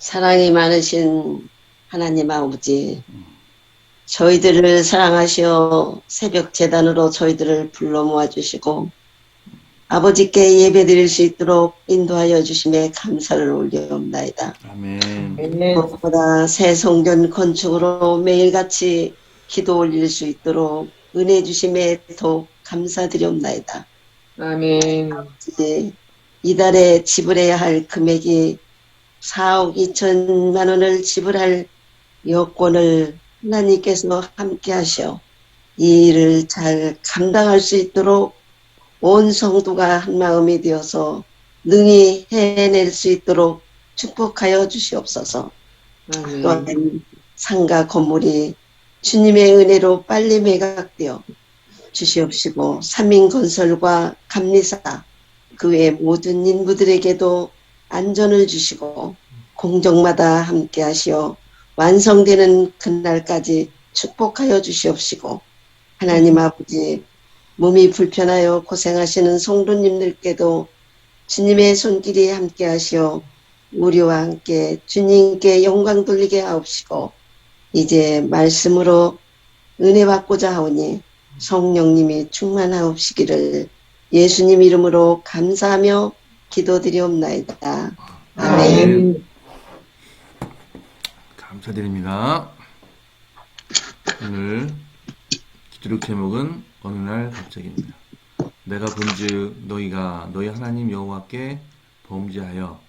사랑이 많으신 하나님 아버지, 저희들을 사랑하시어 새벽 재단으로 저희들을 불러 모아주시고 아버지께 예배드릴 수 있도록 인도하여 주심에 감사를 올려옵나이다. 아멘. 아멘. 무엇보다 새 성전 건축으로 매일같이 기도 올릴 수 있도록 은혜 주심에 더욱 감사드리옵나이다. 아멘. 이달에 지불해야 할 금액이 4억 2천만 원을 지불할 여건을 하나님께서 함께 하셔 이 일을 잘 감당할 수 있도록 온 성도가 한 마음이 되어서 능히 해낼 수 있도록 축복하여 주시옵소서. 아멘. 또한 상가 건물이 주님의 은혜로 빨리 매각되어 주시옵시고 삼인건설과 감리사 그 외 모든 인부들에게도 안전을 주시고 공정마다 함께 하시어 완성되는 그날까지 축복하여 주시옵시고 하나님 아버지 몸이 불편하여 고생하시는 성도님들께도 주님의 손길이 함께 하시어 우리와 함께 주님께 영광 돌리게 하옵시고 이제 말씀으로 은혜 받고자 하오니 성령님이 충만하옵시기를 예수님 이름으로 감사하며 기도드리옵나이다. 아멘. 아멘. 감사드립니다. 오늘 기도력 제목은 어느 날 갑자기입니다. 내가 본즉 너희가 너희 하나님 여호와께 범죄하여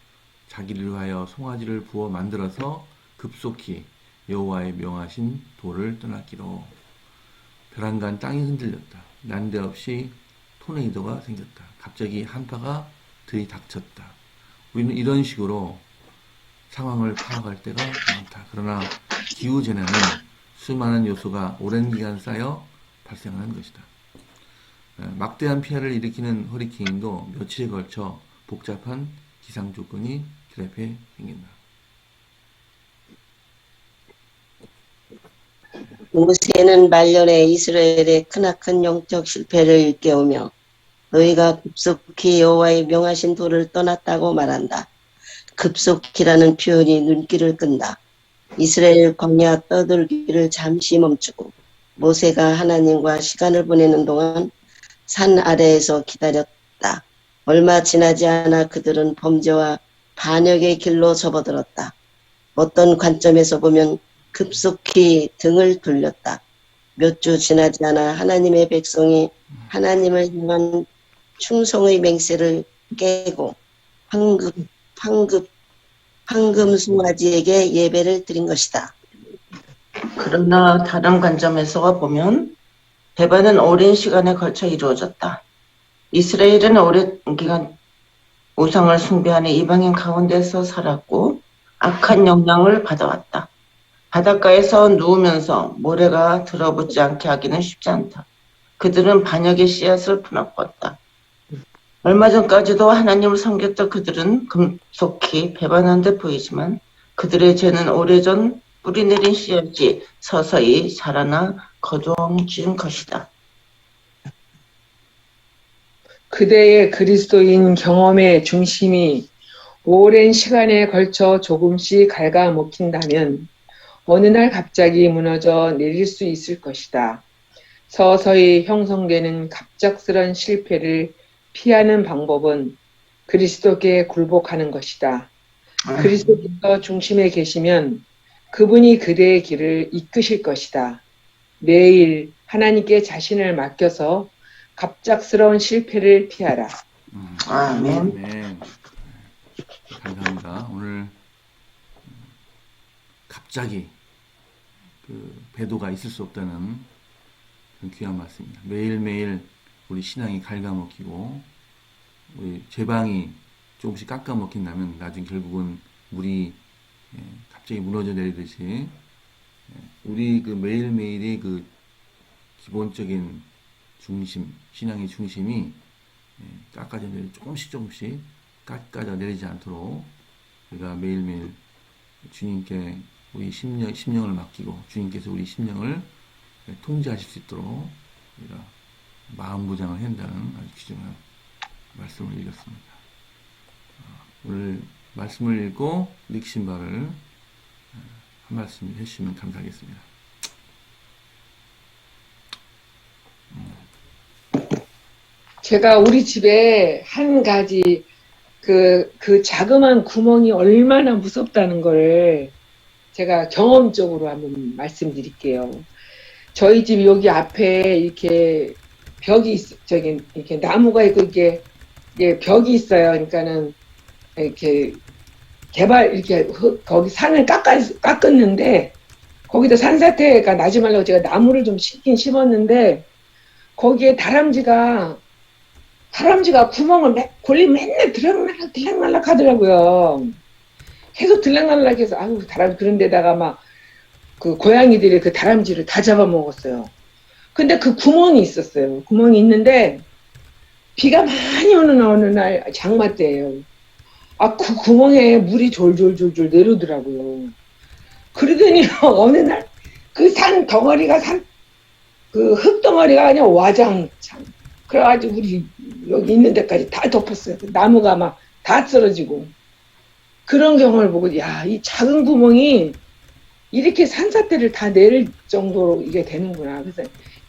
자기를 위하여 송아지를 부어 만들어서 급속히 여호와의 명하신 도를 떠났기로. 벼랑간 땅이 흔들렸다. 난데없이 토네이도가 생겼다. 갑자기 한파가 들이닥쳤다. 우리는 이런 식으로 상황을 파악할 때가 많다. 그러나 기후재난은 수많은 요소가 오랜 기간 쌓여 발생하는 것이다. 막대한 피해를 일으키는 허리케인도 며칠에 걸쳐 복잡한 기상 조건이 결합해 생긴다. 모세는 말년에 이스라엘의 크나큰 영적 실패를 일깨우며 너희가 급속히 여호와의 명하신 도를 떠났다고 말한다. 급속히라는 표현이 눈길을 끈다. 이스라엘 광야 떠돌기를 잠시 멈추고 모세가 하나님과 시간을 보내는 동안 산 아래에서 기다렸다. 얼마 지나지 않아 그들은 범죄와 반역의 길로 접어들었다. 어떤 관점에서 보면 급속히 등을 돌렸다. 몇 주 지나지 않아 하나님의 백성이 하나님을 향한 충성의 맹세를 깨고 황금 송아지에게 예배를 드린 것이다. 그러나 다른 관점에서 보면 배반은 오랜 시간에 걸쳐 이루어졌다. 이스라엘은 오랜 기간 우상을 숭배하는 이방인 가운데서 살았고 악한 영향을 받아왔다. 바닷가에서 누우면서 모래가 들어붙지 않게 하기는 쉽지 않다. 그들은 반역의 씨앗을 품었다. 얼마 전까지도 하나님을 섬겼던 그들은 급속히 배반한 듯 보이지만 그들의 죄는 오래전 뿌리내린 씨앗이 서서히 자라나 거두어진 것이다. 그대의 그리스도인 경험의 중심이 오랜 시간에 걸쳐 조금씩 갉아먹힌다면 어느 날 갑자기 무너져 내릴 수 있을 것이다. 서서히 형성되는 갑작스런 실패를 피하는 방법은 그리스도께 굴복하는 것이다. 그리스도께서 중심에 계시면 그분이 그대의 길을 이끄실 것이다. 매일 하나님께 자신을 맡겨서 갑작스러운 실패를 피하라. 아멘. 네. 감사합니다. 오늘 갑자기 그 배도가 있을 수 없다는 그런 귀한 말씀입니다. 매일매일 우리 신앙이 갉아먹히고 우리 제방이 조금씩 깎아먹힌다면 나중에 결국은 물이 갑자기 무너져 내리듯이 우리 그 매일매일의 그 기본적인 중심, 신앙의 중심이 깎아져 내리 조금씩 깎아져 내리지 않도록 우리가 매일매일 주님께 우리 심령을 맡기고 주님께서 우리 심령을 통제하실 수 있도록 우리가 마음 무장을 한다는 아주 귀중한 말씀을 읽었습니다. 오늘 말씀을 읽고 릭신바를 한 말씀 해주시면 감사하겠습니다. 제가 우리 집에 한 가지 그 자그마한 구멍이 얼마나 무섭다는 걸 제가 경험적으로 한번 말씀드릴게요. 저희 집 여기 앞에 이렇게 저기 이렇게 나무가 있고 이게 벽이 있어요. 그러니까는 이렇게 이렇게 거기 산을 깎았는데 거기다 산사태가 나지 말라고 제가 나무를 좀 심었는데 거기에 다람쥐가 구멍을 맨날 들락날락 하더라고요. 계속 들락날락 해서, 아유, 다람쥐, 그런 데다가 막, 그 고양이들이 그 다람쥐를 다 잡아먹었어요. 근데 그 구멍이 있었어요. 구멍이 있는데, 비가 많이 오는 어느 날 장마 때예요. 그 구멍에 물이 졸졸졸졸 내려오더라고요. 그러더니 어느 날 그 그 흙덩어리가 그냥 와장창. 그래가지고 우리 여기 있는 데까지 다 덮었어요. 나무가 막 다 쓰러지고. 그런 경험을 보고, 야, 이 작은 구멍이 이렇게 산사태를 다 내릴 정도로 이게 되는구나. 그래서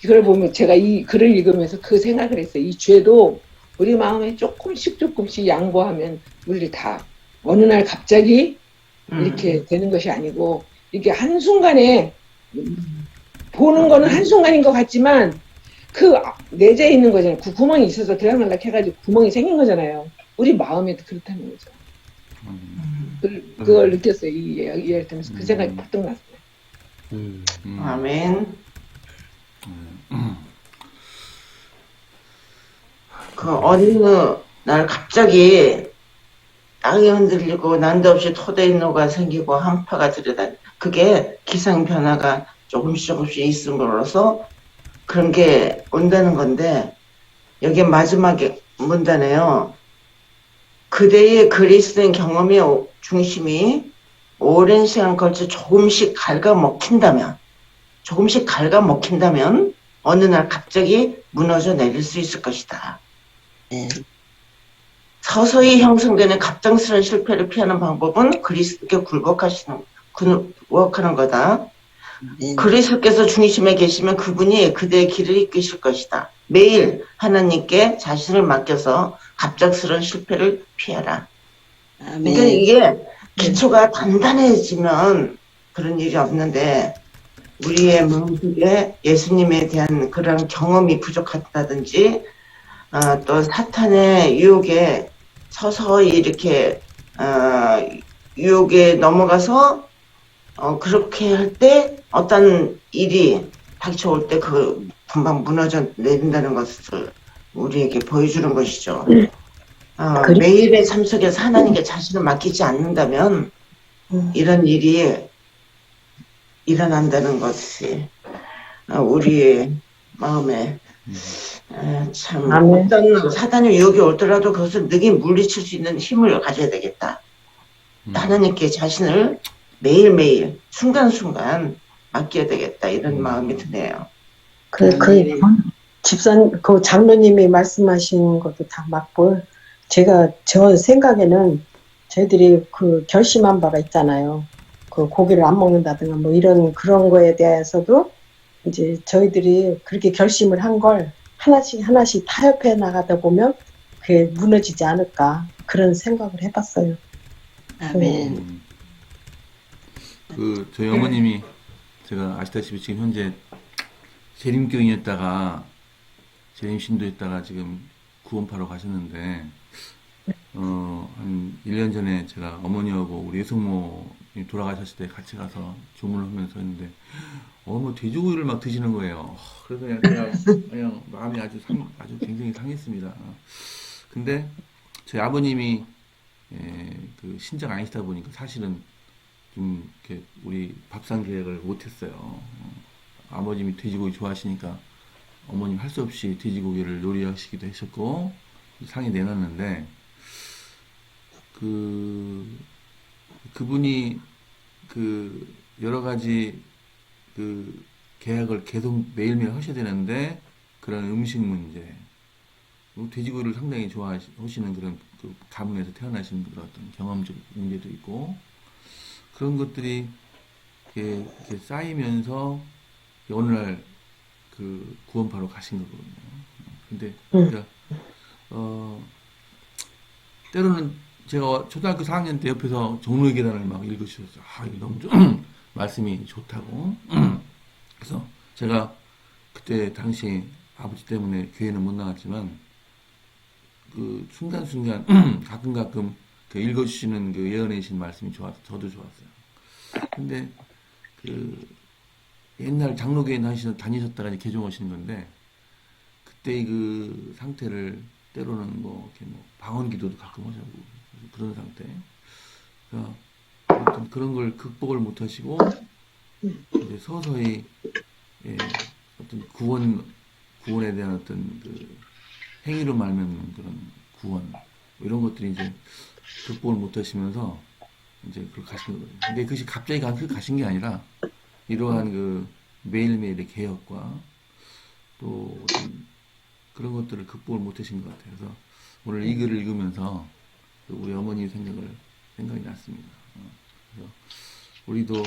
이걸 보면 제가 이 글을 읽으면서 그 생각을 했어요. 이 죄도 우리 마음에 조금씩 양보하면 우리 다 어느 날 갑자기 이렇게 되는 것이 아니고, 이게 한순간에 보는 거는 한순간인 것 같지만 그 내재해 있는 거잖아요. 그 구멍이 있어서 들락날락 해가지고 구멍이 생긴 거잖아요. 우리 마음에도 그렇다는 거죠. 그걸 느꼈어요. 이 이야기를 들으면서 그 생각이 퍼뜩 났어요. 아멘. 그 어느 날 갑자기 땅이 흔들리고 난데없이 토대인로가 생기고 한파가 들여다니, 그게 기상 변화가 조금씩 있음으로써 그런 게 온다는 건데, 여기 마지막에 문단에요. 그대의 그리스도인 경험의 중심이 오랜 시간 걸쳐 조금씩 갉아먹힌다면 어느 날 갑자기 무너져 내릴 수 있을 것이다. 서서히 형성되는 갑작스러운 실패를 피하는 방법은 그리스도께 굴복하는 거다. 그리스도께서 중심에 계시면 그분이 그대의 길을 이끄실 것이다. 매일 하나님께 자신을 맡겨서 갑작스러운 실패를 피하라. 그러니까 이게 기초가 단단해지면 그런 일이 없는데, 우리의 마음속에 예수님에 대한 그런 경험이 부족하다든지, 또 사탄의 유혹에 서서히 이렇게 유혹에 넘어가서 그렇게 할 때 어떤 일이 닥쳐올 때 그 금방 무너져 내린다는 것을 우리에게 보여주는 것이죠. 매일의 삶 속에서 하나님께 자신을 맡기지 않는다면 이런 일이 일어난다는 것이 우리의 마음에 참 어떤 사단의 유혹이 오더라도 그것을 능히 물리칠 수 있는 힘을 가져야 되겠다. 하나님께 자신을 매일매일 순간순간 맡겨야 되겠다, 이런 마음이 드네요. 그 장로님이 말씀하신 것도 다 맞고, 저 생각에는 저희들이 그 결심한 바가 있잖아요. 그 고기를 안 먹는다든가 뭐 그런 거에 대해서도 이제 저희들이 그렇게 결심을 한 걸 하나씩 타협해 나가다 보면 그게 무너지지 않을까, 그런 생각을 해봤어요. 아멘. 저희 어머님이 제가 아시다시피 지금 현재 재림교인이었다가 재림신도였다가 지금 구원파로 가셨는데, 한 1년 전에 제가 어머니하고 우리 예숙모님 돌아가셨을 때 같이 가서 조문을 하면서 했는데, 돼지고기를 막 드시는 거예요. 그래서 그냥 마음이 아주 굉장히 상했습니다. 근데 저희 아버님이 그 신자가 아니시다 보니까 사실은 좀 이렇게 우리 밥상 계획을 못했어요. 아버님이 돼지고기 좋아하시니까 어머님 할 수 없이 돼지고기를 요리하시기도 하셨고 상에 내놨는데, 그분이 여러 가지 계약을 계속 매일매일 하셔야 되는데, 그런 음식 문제, 돼지고기를 상당히 좋아하시는 그런 그 가문에서 태어나신 그런 어떤 경험적 문제도 있고 그런 것들이 이렇게 쌓이면서 어느 날 그 구원파로 가신 거거든요. 근데 그러니까 때로는 제가 초등학교 4학년 때 옆에서 종로의 계단을 막 읽으셔서 아 이거 너무 말씀이 좋다고 그래서 제가 그때 당시 아버지 때문에 교회는 못 나갔지만 그 순간순간 가끔 그 읽어주시는 그 예언해주신 말씀이 좋아서 저도 좋았어요. 근데 그 옛날 장로교회 다니셨다가 이제 개종 오시는 건데 그때 그 상태를 때로는 뭐 이렇게 뭐 방언 기도도 가끔 하자고 그런 상태. 그러니까 아무튼 그런 걸 극복을 못 하시고 이제 서서히 예, 어떤 구원에 대한 어떤 그 행위로 말미암는 그런 구원 뭐 이런 것들이 이제 극복을 못 하시면서 이제 그걸 가신 거거든요. 근데 그것이 갑자기 가신 게 아니라 이러한 그 매일매일의 개혁과 또 어떤 그런 것들을 극복을 못 하신 것 같아요. 그래서 오늘 이 글을 읽으면서 우리 어머니 생각이 났습니다. 그래서 우리도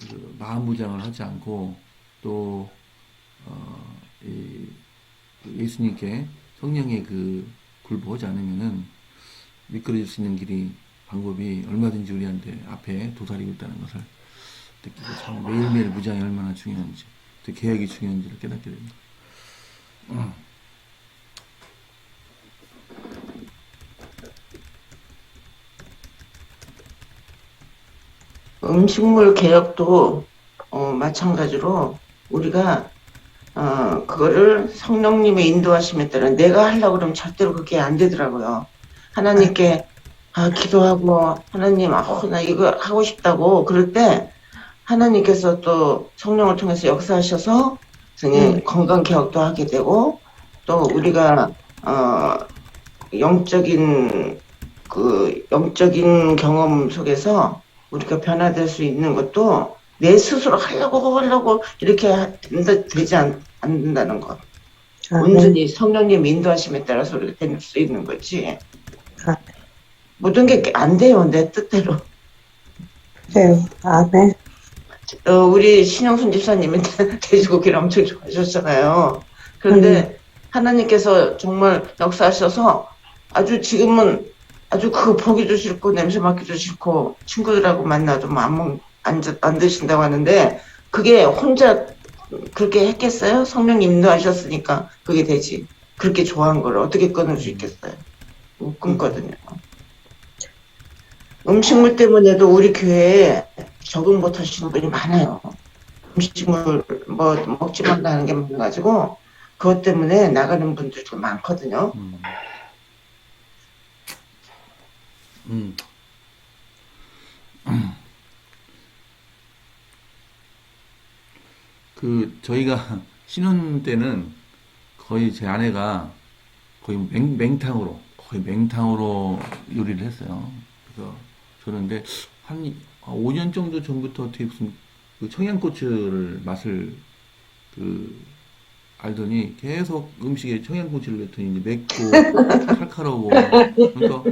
그 마음 무장을 하지 않고 또 예수님께 성령의 그 굴복하지 않으면은 미끄러질 수 있는 방법이 얼마든지 우리한테 앞에 도사리고 있다는 것을 느끼고 참 매일매일 무장이 얼마나 중요한지, 또 개혁이 중요한지를 깨닫게 됩니다. 음식물 개혁도 마찬가지로 우리가 그거를 성령님의 인도하심에 따라 내가 하려고 그러면 절대로 그게 안 되더라고요. 하나님께 기도하고 하나님 나 이거 하고 싶다고 그럴 때 하나님께서 또 성령을 통해서 역사하셔서 건강 개혁도 하게 되고 또 우리가 영적인 경험 속에서 우리가 변화될 수 있는 것도 내 스스로 하려고 이렇게 되지 않는다는 것. 온전히 성령님 인도하심에 따라서 우리가 될 수 있는 거지. 모든 게 안 돼요, 내 뜻대로. 네, 네. 우리 신영순 집사님이 돼지고기를 엄청 좋아하셨잖아요. 그런데 하나님께서 정말 역사하셔서 아주 지금은 아주 그거 보기도 싫고 냄새 맡기도 싫고 친구들하고 만나도 안 드신다고 하는데 그게 혼자 그렇게 했겠어요? 성령님 인도하셨으니까 그게 되지. 그렇게 좋아한 걸 어떻게 끊을 수 있겠어요? 못 끊거든요. 음식물 때문에도 우리 교회에 적응 못 하시는 분이 많아요. 음식물 먹지 말라는 게 많아가지고 그것 때문에 나가는 분들도 많거든요. 저희가 신혼 때는 거의 제 아내가 거의 맹탕으로 요리를 했어요. 그래서 저는 근데 한 5년 정도 전부터 어떻게 무슨 그 청양고추를 맛을 알더니 계속 음식에 청양고추를 넣더니 이제 맵고 칼칼하고 그러니까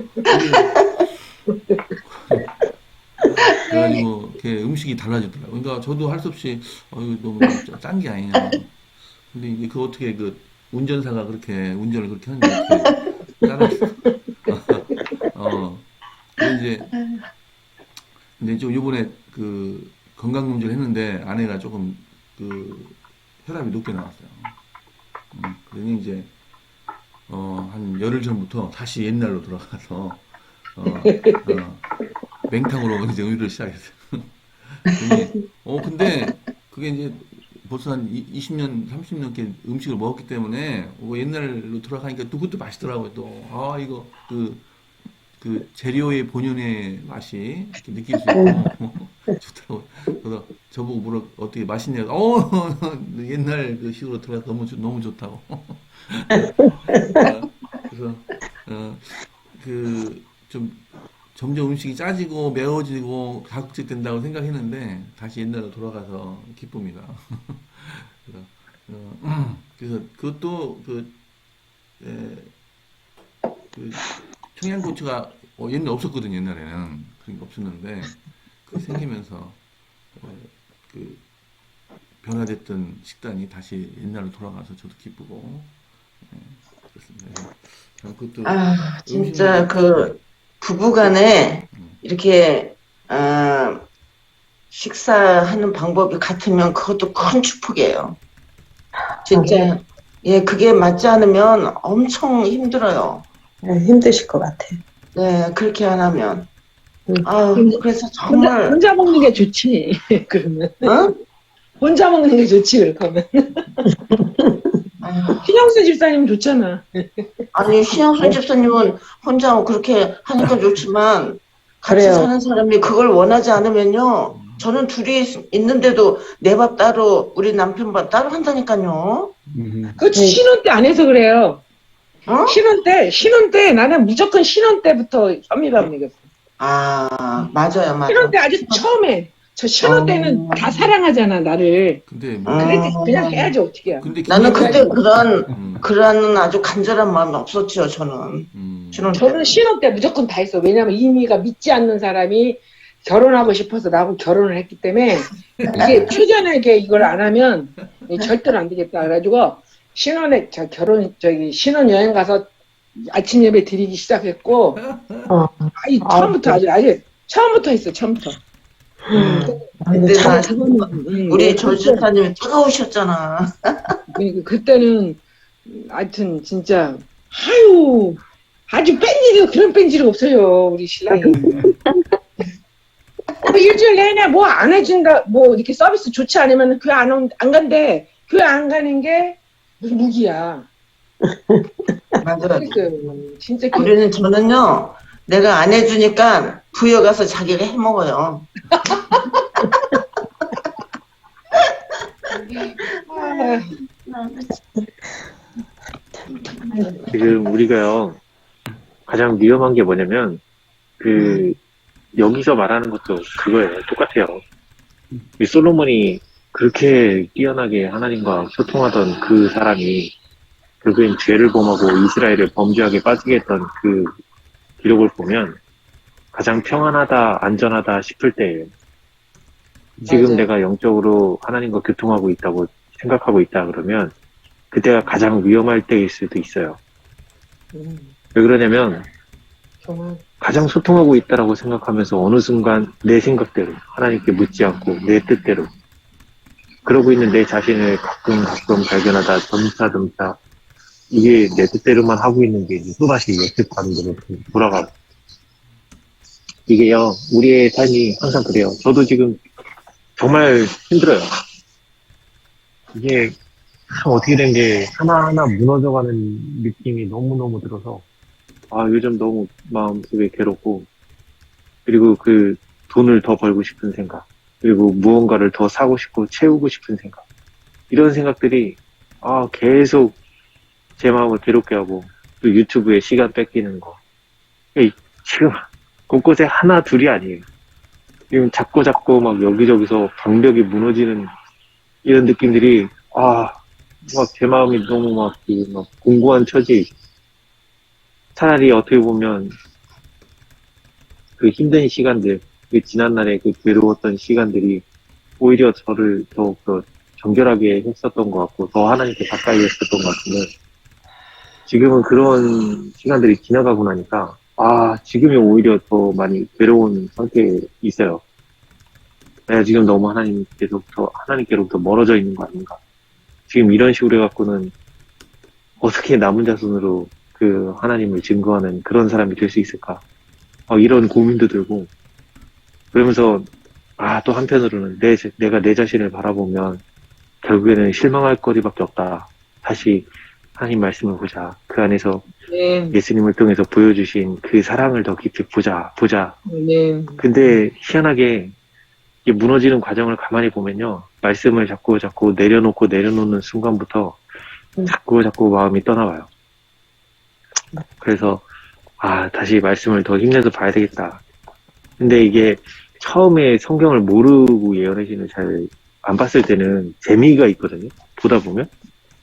그래가지고 이렇게 음식이 달라지더라고요. 그러니까 저도 할 수 없이 이거 너무 짠 게 아니냐. 근데 이게 그 어떻게 운전사가 그렇게 운전을 그렇게 하는데 어떻게 따라 근데 좀 요번에 건강 검진을 했는데 아내가 조금 혈압이 높게 나왔어요. 그러니 이제 한 열흘 전부터 다시 옛날로 돌아가서 맹탕으로 이제 요리를 시작했어요. 근데 그게 이제 벌써 한 20년, 30년께 음식을 먹었기 때문에 옛날로 돌아가니까 또 그것도 맛있더라고요. 또 이거 재료의 본연의 맛이 이렇게 느낄 수 있고 좋더라고요. 그래서 저보고 어떻게 맛있냐고 옛날 그 식으로 돌아가 너무 좋다고. 그래서 좀 점점 음식이 짜지고 매워지고 자극적 된다고 생각했는데 다시 옛날로 돌아가서 기쁩니다. 그래서 그것도 그 청양고추가 옛날에 없었거든요. 옛날에는 그런 게 없었는데 그 생기면서 그 변화됐던 식단이 다시 옛날로 돌아가서 저도 기쁘고 그렇습니다. 그래서 참 그것도 아, 진짜 음식물 그 부부간에 이렇게 식사하는 방법이 같으면 그것도 큰 축복이에요. 진짜 예, 그게 맞지 않으면 엄청 힘들어요. 네, 힘드실 것 같아요. 네, 그렇게 안 하면. 음. 그래서 혼자, 정말 혼자 먹는 게 좋지. 그러면. 어? 혼자 먹는 게 좋지, 그렇게 하면. 아유, 신영수 집사님 좋잖아. 아니 신영순 집사님은 혼자 그렇게 하니까 좋지만 같이 그래요. 사는 사람이 그걸 원하지 않으면요. 저는 둘이 있는데도 내 밥 따로 우리 남편 밥 따로 한다니까요. 그 신혼 때 안 해서 그래요. 어? 신혼 때 나는 무조건 신혼 때부터 현미밥 먹였어. 아, 맞아요, 맞아요. 신혼 때 아주 처음에 저 신혼 때는 다 사랑하잖아 나를. 근데 그래서 그냥 해야지 어떻게 해. 근데 나는 그때 김장은 그런 아주 간절한 마음이 없었죠, 저는. 신혼 때. 저는 신혼 때 무조건 다 했어. 왜냐면 이미가 믿지 않는 사람이 결혼하고 싶어서 나하고 결혼을 했기 때문에 이게 초전하게 이걸 안 하면 절대로 안 되겠다. 그래가지고 신혼에 신혼 여행 가서 아침 예배 드리기 시작했고 아니 처음부터 아주 처음부터 했어. 처음부터. 근데 나 그거는, 우리 조 집사님이 뜨거우셨잖아. 그러니까 그때는 하여튼 진짜 아주 그런 뺀질이 없어요 우리 신랑이. 일주일 내내 뭐 안 해준다 뭐 이렇게 서비스 좋지 않으면 교회 안 간대. 교회 안 가는 게 무슨 무기야. 맞아요. 진짜 저는요, 내가 안 해주니까 부여가서 자기가 해 먹어요. 지금 우리가요, 가장 위험한 게 뭐냐면, 여기서 말하는 것도 그거예요. 똑같아요. 이 솔로몬이 그렇게 뛰어나게 하나님과 소통하던 그 사람이 결국엔 죄를 범하고 이스라엘을 범죄하게 빠지게 했던 그 기록을 보면 가장 평안하다, 안전하다 싶을 때예요. 지금 맞아요. 내가 영적으로 하나님과 교통하고 있다고 생각하고 있다 그러면 그때가 가장 위험할 때일 수도 있어요. 왜 그러냐면 정말 가장 소통하고 있다라고 생각하면서 어느 순간 내 생각대로 하나님께 묻지 않고 내 뜻대로 그러고 있는 내 자신을 가끔 발견하다 점차 이게 내 뜻대로만 하고 있는 게 이제 또다시 예측 반대로 돌아가고 이게요 우리의 삶이 항상 그래요. 저도 지금 정말 힘들어요. 이게 참 어떻게 된 게 하나하나 무너져가는 느낌이 너무너무 들어서 요즘 너무 마음속에 괴롭고 그리고 그 돈을 더 벌고 싶은 생각 그리고 무언가를 더 사고 싶고 채우고 싶은 생각 이런 생각들이 계속 제 마음을 괴롭게 하고 또 유튜브에 시간 뺏기는 거 지금 곳곳에 하나 둘이 아니에요. 지금 자꾸 막 여기저기서 방벽이 무너지는 이런 느낌들이 막 제 마음이 너무 막 공고한 처지에 있어요. 차라리 어떻게 보면 그 힘든 시간들, 그 지난날에 그 괴로웠던 시간들이 오히려 저를 더욱더 정결하게 했었던 것 같고 더 하나님께 가까이 했었던 것 같은데 지금은 그런 시간들이 지나가고 나니까 지금이 오히려 더 많이 괴로운 상태에 있어요. 내가 지금 너무 하나님께로부터 멀어져 있는 거 아닌가. 지금 이런 식으로 해갖고는 어떻게 남은 자손으로 그 하나님을 증거하는 그런 사람이 될 수 있을까? 이런 고민도 들고 그러면서 또 한편으로는 내가 내 자신을 바라보면 결국에는 실망할 거리밖에 없다. 다시 하나님 말씀을 보자. 그 안에서 예수님을 통해서 보여주신 그 사랑을 더 깊이 보자. 근데 희한하게 이 무너지는 과정을 가만히 보면요. 말씀을 자꾸 내려놓는 순간부터 자꾸 마음이 떠나와요. 그래서 다시 말씀을 더 힘내서 봐야 되겠다. 근데 이게 처음에 성경을 모르고 예언의 신을 잘 안 봤을 때는 재미가 있거든요. 보다 보면.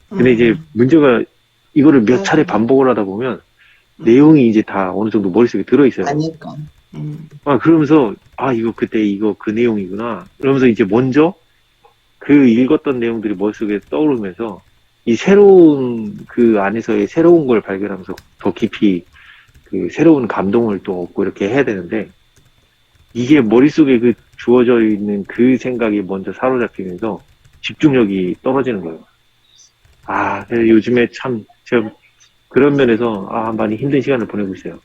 근데 이제 문제가 이거를 몇 차례 반복을 하다 보면 내용이 이제 다 어느 정도 머릿속에 들어있어요. 아니까. 그러면서, 이거 그때 이거 그 내용이구나. 그러면서 이제 먼저 그 읽었던 내용들이 머릿속에 떠오르면서 이 새로운 그 안에서의 새로운 걸 발견하면서 더 깊이 그 새로운 감동을 또 얻고 이렇게 해야 되는데 이게 머릿속에 그 주어져 있는 그 생각이 먼저 사로잡히면서 집중력이 떨어지는 거예요. 그래서 요즘에 참 제가 그런 면에서 많이 힘든 시간을 보내고 있어요.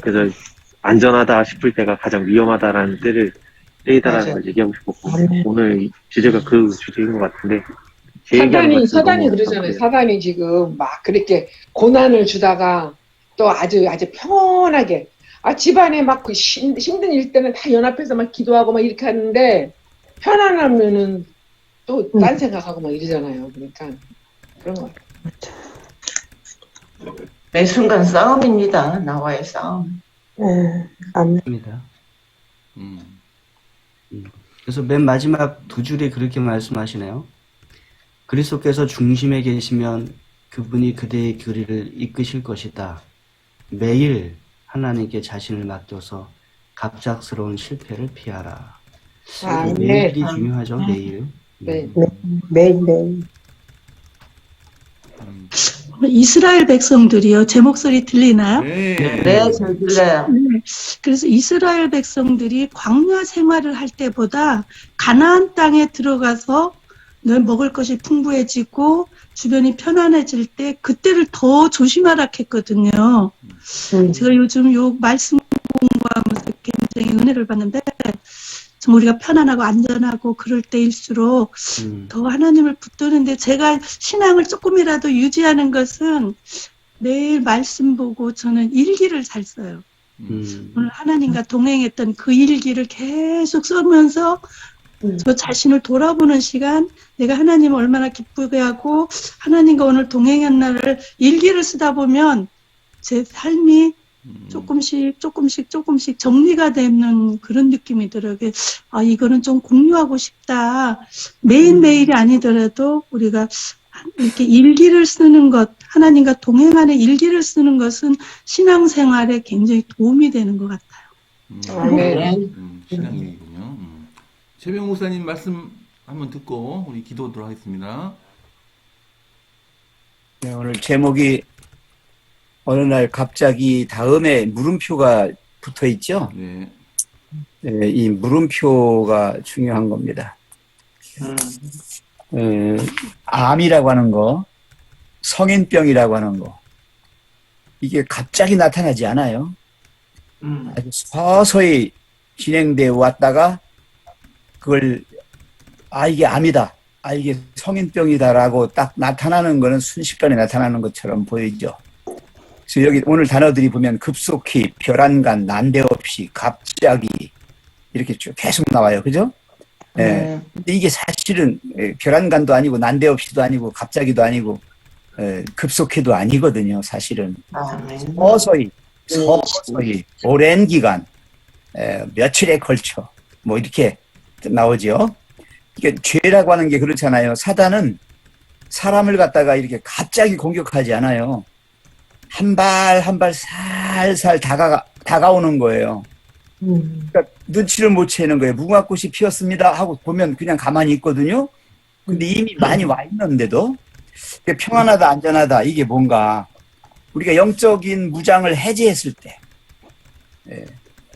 그래서 안전하다 싶을 때가 가장 위험하다라는 때이다라는 맞아요. 걸 얘기하고 싶었고 오늘 주제가 그 주제인 것 같은데 제 얘기하는 것 사단이 같아서 그러잖아요. 너무 사단이 지금 막 그렇게 고난을 주다가 또 아주 평온하게 집안에 막 그 힘든 일 때는 다 연합해서 막 기도하고 막 이렇게 하는데 편안하면은 또 딴 생각하고 막 이러잖아요. 그러니까 그런 거 같아요. 매 순간 싸움입니다. 나와의 싸움. 아멘. 입니다. 음. 그래서 맨 마지막 두 줄이 그렇게 말씀하시네요. 그리스도께서 중심에 계시면 그분이 그대의 길을 이끄실 것이다. 매일 하나님께 자신을 맡겨서 갑작스러운 실패를 피하라. 네. 매일이 중요하죠. 매일. 네. 매일매일. 이스라엘 백성들이요. 제 목소리 들리나요? 네. 네, 잘 들려요. 네. 그래서 이스라엘 백성들이 광야 생활을 할 때보다 가나안 땅에 들어가서 늘 먹을 것이 풍부해지고 주변이 편안해질 때 그때를 더 조심하라 했거든요. 제가 요즘 요 말씀 공부하면서 굉장히 은혜를 받는데 좀 우리가 편안하고 안전하고 그럴 때일수록 더 하나님을 붙드는데 제가 신앙을 조금이라도 유지하는 것은 매일 말씀 보고 저는 일기를 잘 써요. 오늘 하나님과 동행했던 그 일기를 계속 쓰면서 저 자신을 돌아보는 시간, 내가 하나님을 얼마나 기쁘게 하고 하나님과 오늘 동행한 날을 일기를 쓰다 보면 제 삶이 조금씩 정리가 되는 그런 느낌이 들어요. 이거는 좀 공유하고 싶다. 매일매일이 아니더라도 우리가 이렇게 일기를 쓰는 것, 하나님과 동행하는 일기를 쓰는 것은 신앙생활에 굉장히 도움이 되는 것 같아요. 신앙인이군요. 최병 목사님 말씀 한번 듣고 우리 기도하도록 하겠습니다. 네, 오늘 제목이 어느 날 갑자기 다음에 물음표가 붙어 있죠? 네. 네, 이 물음표가 중요한 겁니다. 암이라고 하는 거, 성인병이라고 하는 거, 이게 갑자기 나타나지 않아요. 아주 서서히 진행되어 왔다가 그걸 이게 암이다, 이게 성인병이다라고 딱 나타나는 거는 순식간에 나타나는 것처럼 보이죠. 그래서 여기 오늘 단어들이 보면 급속히, 별안간, 난데없이, 갑자기 이렇게 쭉 계속 나와요. 그죠? 근데 이게 사실은 별안간도 아니고 난데없이도 아니고 갑자기도 아니고 급속히도 아니거든요. 사실은 서서히 오랜 기간 며칠에 걸쳐 뭐 이렇게 나오죠. 이게 죄라고 하는 게 그렇잖아요. 사단은 사람을 갖다가 이렇게 갑자기 공격하지 않아요. 한 발 한 발 살살 다가오는 거예요. 그러니까 눈치를 못 채는 거예요. 무궁화꽃이 피었습니다 하고 보면 그냥 가만히 있거든요. 근데 이미 많이 와 있는데도 평안하다, 안전하다, 이게 뭔가 우리가 영적인 무장을 해제했을 때,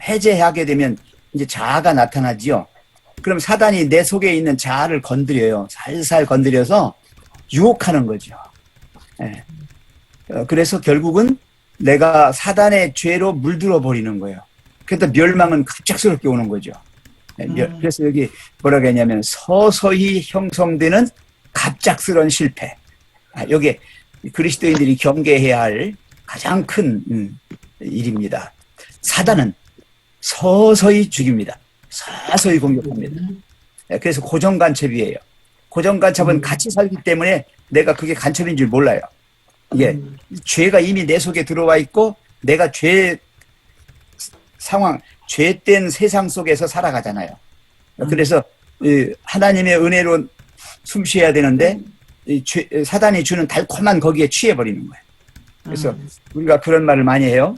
해제하게 되면 이제 자아가 나타나지요. 그럼 사단이 내 속에 있는 자아를 건드려요. 살살 건드려서 유혹하는 거죠. 그래서 결국은 내가 사단의 죄로 물들어 버리는 거예요. 그래서 멸망은 갑작스럽게 오는 거죠. 그래서 여기 뭐라고 했냐면 서서히 형성되는 갑작스러운 실패. 여기 그리스도인들이 경계해야 할 가장 큰 일입니다. 사단은 서서히 죽입니다. 서서히 공격합니다. 그래서 고정간첩이에요. 고정간첩은 같이 살기 때문에 내가 그게 간첩인 줄 몰라요. 이게 죄가 이미 내 속에 들어와 있고 내가 죄된 세상 속에서 살아가잖아요. 그래서 하나님의 은혜로 숨 쉬어야 되는데 사단이 주는 달콤한 거기에 취해버리는 거예요. 그래서 우리가 그런 말을 많이 해요.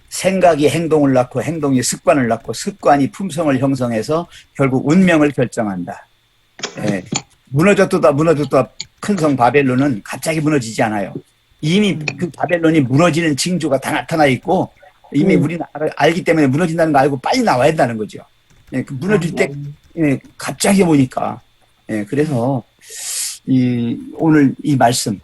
생각이 행동을 낳고 행동이 습관을 낳고 습관이 품성을 형성해서 결국 운명을 결정한다. 무너졌다 큰 성 바벨론은 갑자기 무너지지 않아요. 이미 그 바벨론이 무너지는 징조가 다 나타나 있고 이미 우리는 알기 때문에 무너진다는 거 알고 빨리 나와야 한다는 거죠. 그 무너질 때 갑자기 오니까. 그래서 오늘 이 말씀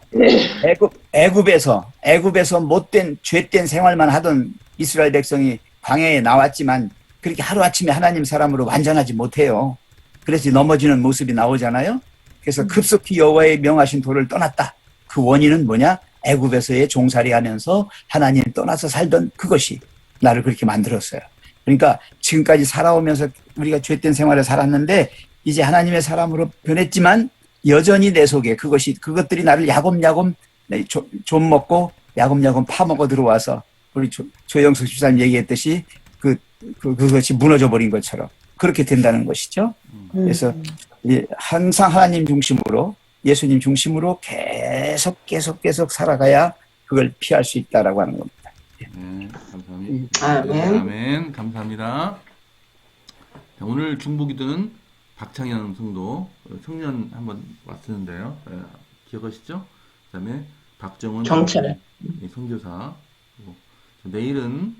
애굽에서 못된 죄된 생활만 하던 이스라엘 백성이 광야에 나왔지만 그렇게 하루아침에 하나님 사람으로 완전하지 못해요. 그래서 넘어지는 모습이 나오잖아요. 그래서 급속히 여호와의 명하신 도를 떠났다. 그 원인은 뭐냐? 애굽에서의 종살이하면서 하나님 떠나서 살던 그것이 나를 그렇게 만들었어요. 그러니까 지금까지 살아오면서 우리가 죄된 생활을 살았는데 이제 하나님의 사람으로 변했지만 여전히 내 속에 그것들이 나를 야곱야곱 좀 먹고 야곱야곱 파먹어 들어와서 우리 조영석 집사님 얘기했듯이 그것이 무너져 버린 것처럼 그렇게 된다는 것이죠. 그래서 항상 하나님 중심으로 예수님 중심으로 계속 살아가야 그걸 피할 수 있다라고 하는 겁니다. 네, 감사합니다. 아멘. 감사합니다. 자, 오늘 중보기도는 박창현 성도 청년 한번 왔었는데요. 기억하시죠? 그다음에 박정은 정철 선교사. 내일은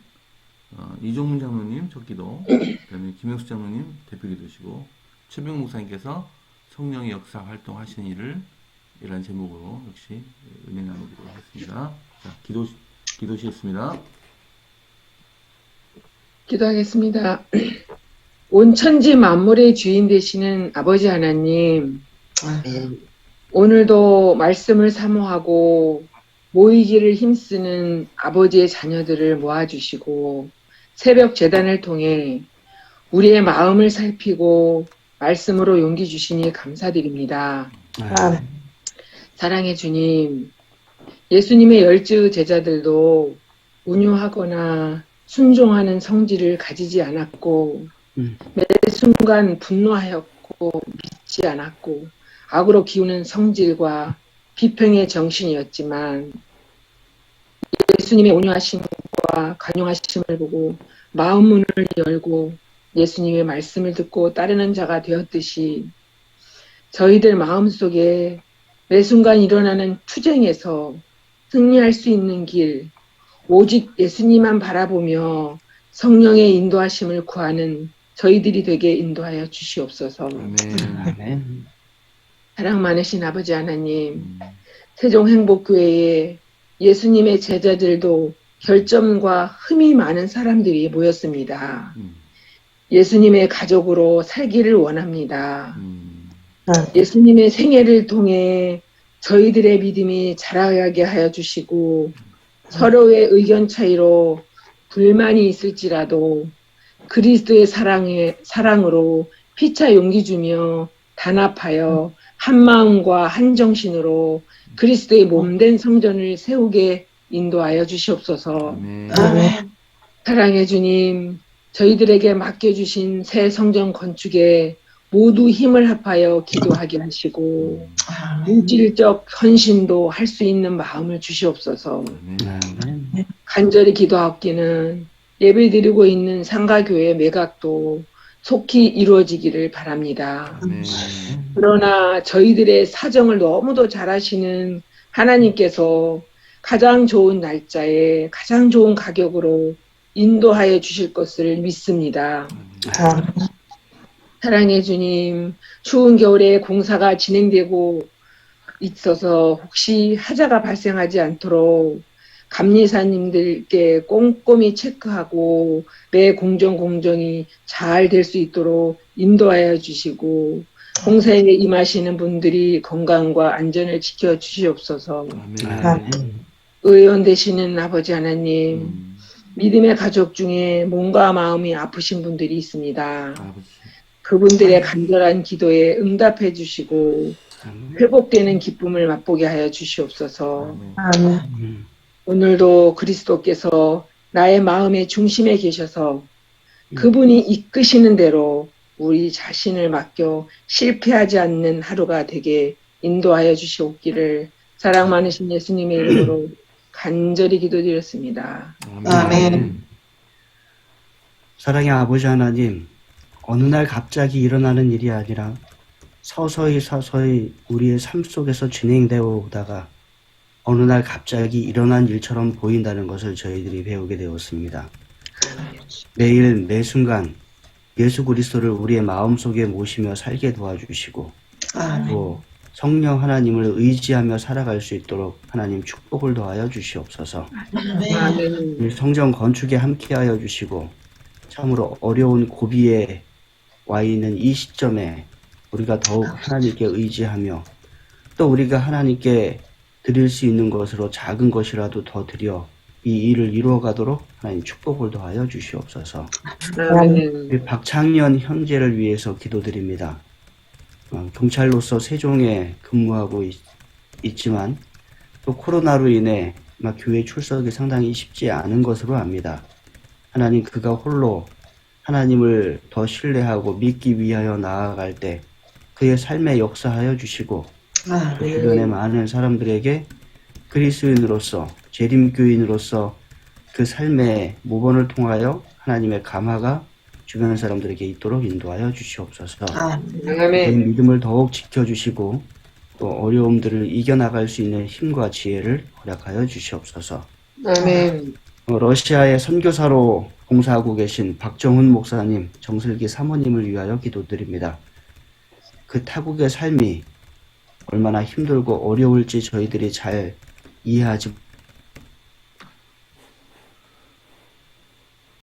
이종문 장로님 첫 기도, 그다음에 김영수 장로님 대표 기도시고 최병 목사님께서 성령의 역사 활동하시는 일을 이라는 제목으로 역시 은혜 나누기로 하겠습니다. 자, 기도시겠습니다. 기도하겠습니다. 온 천지 만물의 주인 되시는 아버지 하나님, 오늘도 말씀을 사모하고 모이기를 힘쓰는 아버지의 자녀들을 모아주시고 새벽 재단을 통해 우리의 마음을 살피고 말씀으로 용기 주시니 감사드립니다. 사랑의 주님, 예수님의 열주 제자들도 온유하거나 순종하는 성질을 가지지 않았고 매 순간 분노하였고 믿지 않았고 악으로 기우는 성질과 비평의 정신이었지만 예수님의 온유하심과 간용하심을 보고 마음 문을 열고 예수님의 말씀을 듣고 따르는 자가 되었듯이 저희들 마음속에 매 순간 일어나는 투쟁에서 승리할 수 있는 길, 오직 예수님만 바라보며 성령의 인도하심을 구하는 저희들이 되게 인도하여 주시옵소서. 아멘. 사랑 많으신 아버지 하나님, 세종행복교회에 예수님의 제자들도 결점과 흠이 많은 사람들이 모였습니다. 예수님의 가족으로 살기를 원합니다. 예수님의 생애를 통해 저희들의 믿음이 자라게 하여 주시고 서로의 의견 차이로 불만이 있을지라도 그리스도의 사랑으로 피차 용기 주며 단합하여 한 마음과 한 정신으로 그리스도의 몸된 성전을 세우게 인도하여 주시옵소서. 사랑의 주님, 저희들에게 맡겨주신 새 성전 건축에 모두 힘을 합하여 기도하게 하시고 물질적 헌신도 할 수 있는 마음을 주시옵소서. 간절히 기도하옵기는 예배드리고 있는 상가교회 매각도 속히 이루어지기를 바랍니다. 그러나 저희들의 사정을 너무도 잘 아시는 하나님께서 가장 좋은 날짜에 가장 좋은 가격으로 인도하여 주실 것을 믿습니다. 사랑의 주님, 추운 겨울에 공사가 진행되고 있어서 혹시 하자가 발생하지 않도록 감리사님들께 꼼꼼히 체크하고 매 공정이 잘 될 수 있도록 인도하여 주시고 공사에 임하시는 분들이 건강과 안전을 지켜 주시옵소서. 의원 되시는 아버지 하나님, 믿음의 가족 중에 몸과 마음이 아프신 분들이 있습니다. 그분들의 간절한 기도에 응답해 주시고 회복되는 기쁨을 맛보게 하여 주시옵소서. 오늘도 그리스도께서 나의 마음의 중심에 계셔서 그분이 이끄시는 대로 우리 자신을 맡겨 실패하지 않는 하루가 되게 인도하여 주시옵기를 사랑 많으신 예수님의 이름으로 간절히 기도드렸습니다. 아멘. 사랑의 아버지 하나님, 어느 날 갑자기 일어나는 일이 아니라 서서히 우리의 삶 속에서 진행되어 오다가 어느 날 갑자기 일어난 일처럼 보인다는 것을 저희들이 배우게 되었습니다. 매일 매 순간 예수 그리스도를 우리의 마음속에 모시며 살게 도와주시고 또 성령 하나님을 의지하며 살아갈 수 있도록 하나님 축복을 더하여 주시옵소서. 아멘. 성전 건축에 함께하여 주시고 참으로 어려운 고비에 와 있는 이 시점에 우리가 더욱 하나님께 의지하며 또 우리가 하나님께 드릴 수 있는 것으로 작은 것이라도 더 드려 이 일을 이루어가도록 하나님 축복을 더하여 주시옵소서. 아멘. 우리 박창년 형제를 위해서 기도드립니다. 경찰로서 세종에 근무하고 있지만 또 코로나로 인해 교회 출석이 상당히 쉽지 않은 것으로 압니다. 하나님, 그가 홀로 하나님을 더 신뢰하고 믿기 위하여 나아갈 때 그의 삶에 역사하여 주시고 그 주변의 많은 사람들에게 그리스도인으로서 재림교인으로서 그 삶의 모범을 통하여 하나님의 감화가 주변 사람들에게 있도록 인도하여 주시옵소서. 그 아멘. 믿음을 더욱 지켜주시고 또 어려움들을 이겨나갈 수 있는 힘과 지혜를 허락하여 주시옵소서. 아멘. 러시아의 선교사로 봉사하고 계신 박정훈 목사님, 정슬기 사모님을 위하여 기도드립니다. 그 타국의 삶이 얼마나 힘들고 어려울지 저희들이 잘 이해하지